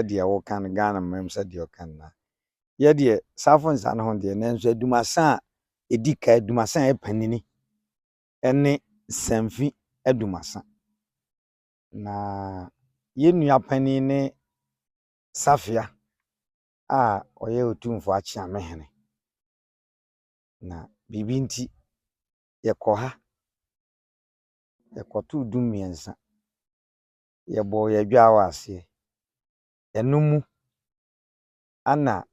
dia wo kan Ghana mem se dia kan na ye de safo nsa no ho de nanso adumasa a edika adumasa e panini ene samfi adumasa na ye nua panini ne Safia a oye otumfo achi amehene na bibi nti yekoha yekoto dumiensa yebo yadwa wase enumu ana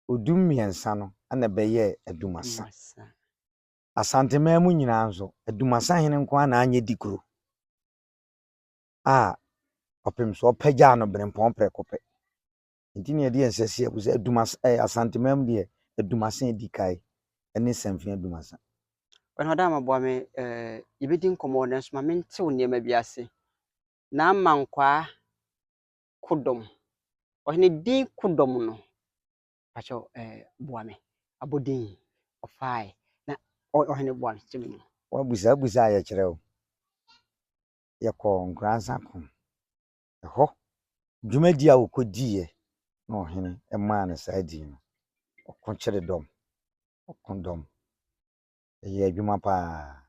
odumiensa no ana beye adumasa asantema mu nyina nso adumasa hene nko ana anye dikuro a opem so pagya no brempon prekope ntini ye de ensese abuze adumasa asantema mu de adumasa edikai ene samfi adumasa When Madam Boame, you bidding commanders, my men so near maybe I say. Na mankwa kudom. Or any din kudom no. Pacho, Boame, abodin, or fire. Na or any one, Jimmy. wabusa ya kyerɛw yɛkɔ nkransa ko ɛhɔ dwumadi a wokɔdiiɛ na ɔhene ɛmaa no saa di no ɔko kyere dɔm ɔko dɔm ɛyɛ adwuma paa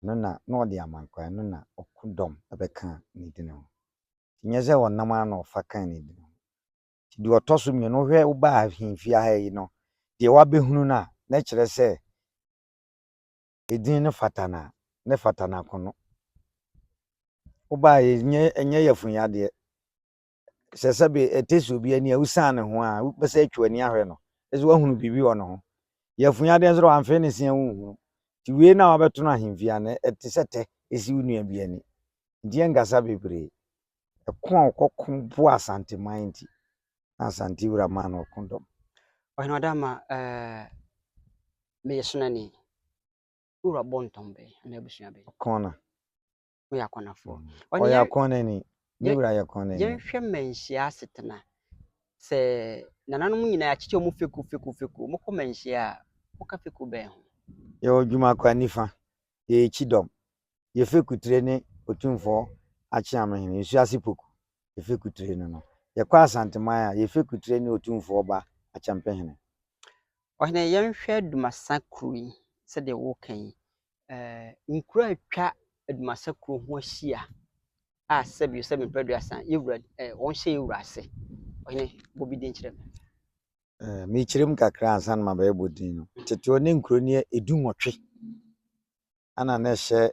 no na ɔde amankwa no na ɔko dɔm ɛbɛka ne din ho nyɛ sɛ ɔnam ana ɔfa kan ne din ho di ɔtɔ so mmienu hwɛ wo ba ahemfie ha yi no deɛ wabɛhunu na na kyerɛ sɛ edin ne fatana ne fatana kono wo ba enye yafunya de sɛ sɛbe ɛtɛsi obi ani a wusan ne ho a wopɛsɛ atwa ani ahwɛ no ɛsɛ wahunu bibi wɔ no ho yafunya de nso amfe ne sia wuhu ti we na wabɛto no ahemfia ne ɛte sɛ tɛ esi wunua bi ani die ngasa bebree ɛko a ɔkɔko bo asanteman nti asante wura ma no ɔkondom When Madam, me sonani. Ura bontombe, and Ebusiabe. kona We are corner for. ɔyɛ akɔna ni ne wura yɛ kɔna ni Yen shemen shia setena. Se nananom nyina achiche mu feku mo komenhia mo ka feku be ho yɛ odwuma kwa nifa yɛ chidom yɛ fekutre ne otumfo akye amehene esu ase poku yɛ fekutre no yɛ kwa asanteman a yɛ fekutre ne otumfo ba achampehene ohne yen hwe adumasa kru se de wo kan nkru atwa adumasa kru ho ahia a sebi peduasa yewura won hye yewura ase ohne bobi din kire me kyerem kakra ansan ma ba ebodin no tete one nkro ne edu nwotwe ana na hye